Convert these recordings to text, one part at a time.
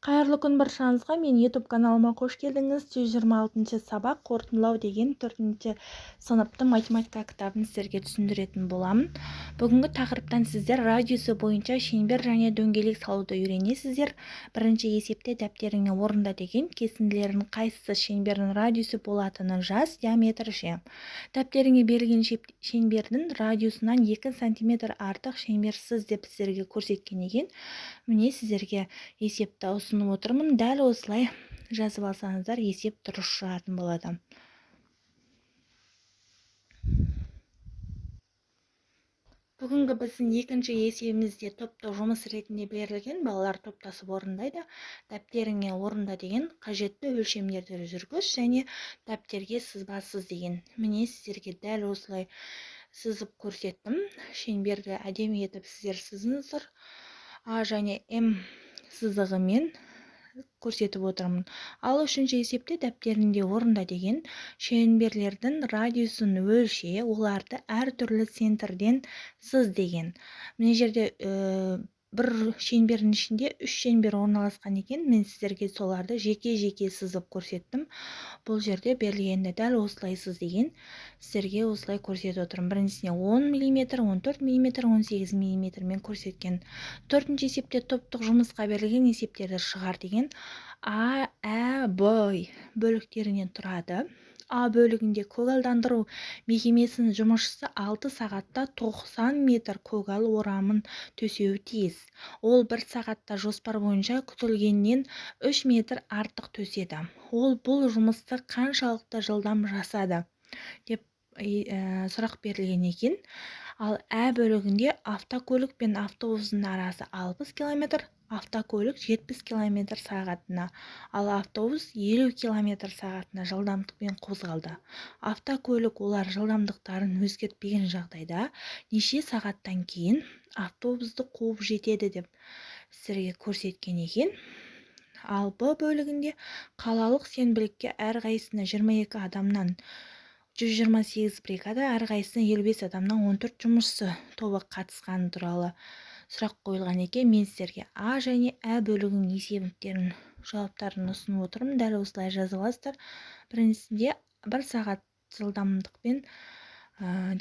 Қайырлы күн баршаңызға. Мен YouTube каналыма қош келдіңіз. 126-шы сабақ қорытындылау деген 4-ші сыныптың математика кітабын сіздерге түсіндіретін боламын. Бүгінгі тақырыптан сіздер радиусы бойынша шеңбер және дөңгелек салуды үйренесіздер. Бірінші есепте дәптеріңе орында деген кесінділердің қайсысы шеңбердің радиусы болатынын жаз, диаметрі ше. Дәптеріңе берілген шеңбердің радиусынан 2 см артық шеңберсіз деп сіздерге көрсеткен екен. Міне сіздерге есепті ұсынып отырмын. Дәл осылай жазып алсаңыздар есеп дұрыс шығатын болады. Бүгінгі біздің екінші есебімізде топтық жұмыс ретінде берілген, балалар топтасып орындайды. Дәптеріңе орында деген қажетті өлшемдерді жүргіз және дәптерге сызбасыз деген. Міне сіздерге дәл осылай сызып көрсеттім. Шеңберді әдемі етіп сіздер сызыңыздар. А және М сызығымен көрсетіп отырмын. Ал үшінші есепте дәптерінде орында деген шеңберлердің радиусын өлше, оларды әртүрлі центрден сыз деген. Мына жерде бір шеңбердің ішінде 3 шеңбер орналасқан екен. Мен сіздерге соларды жеке-жеке сызып көрсеттім. Бұл жерде берілгенде дәл осылай сыз деген сіздерге осылай көрсетіп отырмын. Біріншісіне 10 мм, 14 мм, 18 мм мен көрсеткен. Төртінші есепте топтық жұмысқа берілген есептерді шығар деген. А, Ә, Б бөліктерінен тұрады. А бөлігінде көгалдандыру мекемесінің жұмысшысы 6 сағатта 90 метр көгал орамын төсеуі тиіс. Ол 1 сағатта жоспар бойынша күтілгеннен 3 метр артық төседі. Ол бұл жұмысты қаншалықты жылдам жасады деп сұрақ берілген екен. Ал Ә бөлігінде автокөлік пен автобустың арасы 60 км, автокөлік 70 км сағатына, ал автобус 50 км сағатына жылдамдықпен қозғалды. Автокөлік олар жылдамдықтарын өзгертпеген жағдайда неше сағаттан кейін автобусты қуып жетеді деп сіздерге көрсеткен екен. Ал Б бөлігінде қалалық сенбілікке әрқайсысына 22 адамнан 128 бригада, әрқайсысына 55 адамнан 14 жұмысшы тобы қатысқаны туралы сұрақ қойылған екен. Мен сіздерге А және Ә бөлігінің есебіктерін жауаптарын ұсынып отырмын. Дәл осылай жазып аласыздар. Біріншісінде 1 сағат жылдамдықпен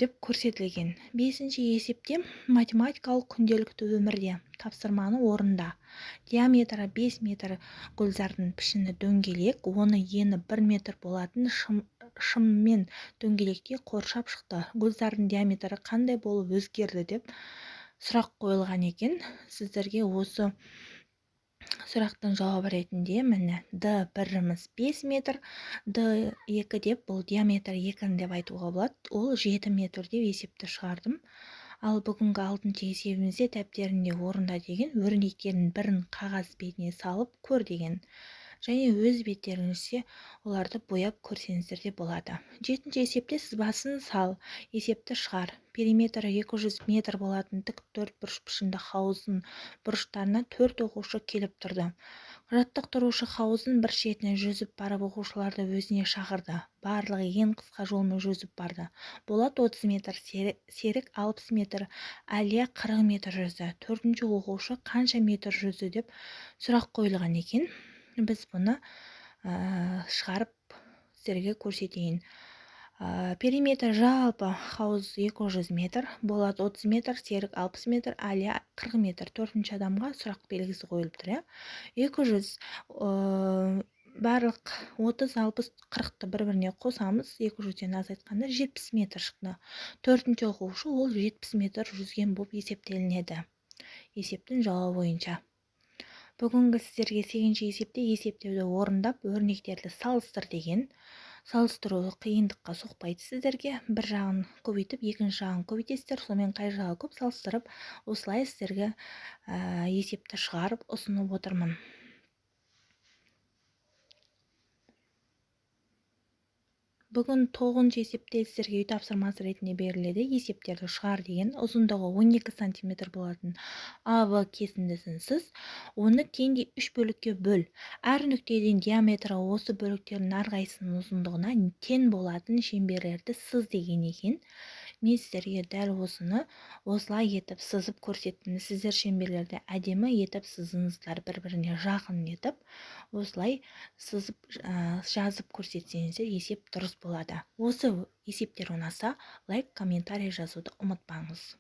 деп көрсетілген. Бесінші есепте математикалық күнделікті өмірде тапсырманы орында. Диаметрі 5 метр гүлзардың пішіні дөңгелек, оны ені 1 метр болатын шыммен дөңгелекте қоршап шықты. Гүлзардың диаметрі қандай болып өзгерді деп сұрақ қойылған екен. Сіздерге осы сұрақтың жауабы ретінде міне D1-іміз 5 метр, D2 деп бұл диаметр 2 деп айтуға болады. Ол 7 метр деп есепті шығардым. Ал бүгінгі 6-шы есебімізде дәптерінде орында деген өрнектердің бірін қағаз бетіне салып көр деген. Және өз беттеріңізде оларды бояп көрсеңіздер де болады. 7-ші есепте сызбасын сал, есепті шығар. Периметрі 200 метр болатын тік төртбұрыш пішінді хауыздың бұрыштарына 4 оқушы келіп тұрды. Жаттықтырушы хауыздың бір шетіне жүзіп барып оқушыларды өзіне шақырды. Барлығы ең қысқа жолмен жүзіп барды. Болат 30 метр, Серік 60 метр, Әлия 40 метр жүзді. 4-ші оқушы қанша метр жүзді деп сұрақ қойылған екен. Біз бұны шығарып сіздерге көрсетейін. Периметр жалпы хауыз 200 метр, Болат 30 метр, Серік 60 метр, Әлия 40 метр. 4-ші адамға сұрақ белгісі қойылып тұр. 200 барлық 30, 60, 40-ты бір-біріне қосамыз, 200-ден азайтқанда 70 метр шықты. 4-ші оқушы ол 70 метр жүзген болып есептелінеді. Есептің жауабы бойынша. Бүгінгі сіздерге 8-ші есепте есептеуді орындап, өрнектерді салыстыр деген. Салыстыру қиындыққа соқпайды сіздерге. Бір жағын көбейтіп, екінші жағын көбейтесіздер. Сонымен қай жағы көп салыстырып, осылай сіздерге есепті шығарып ұсынып отырмын. Бүгін 9-ші есепте сіздерге үй тапсырмасы ретінде беріледі. Есептерді шығар деген. Ұзындығы 12 см болатын АВ кесіндісін сыз. Оны теңдей 3 бөлікке бөл. Әр нүктеден диаметрі осы бөліктердің әрқайсының ұзындығына тең болатын шеңберлерді сыз деген екен. мен сіздерге дәл осыны осылай етіп сызып көрсеттім. Сіздер шеңберлерді әдемі етіп сызыңыздар, бір-біріне жақын етіп осылай сызып жазып көрсетсеңіздер есеп дұрыс болады. Осы есептер ұнаса лайк, комментарий жазуды ұмытпаңыз.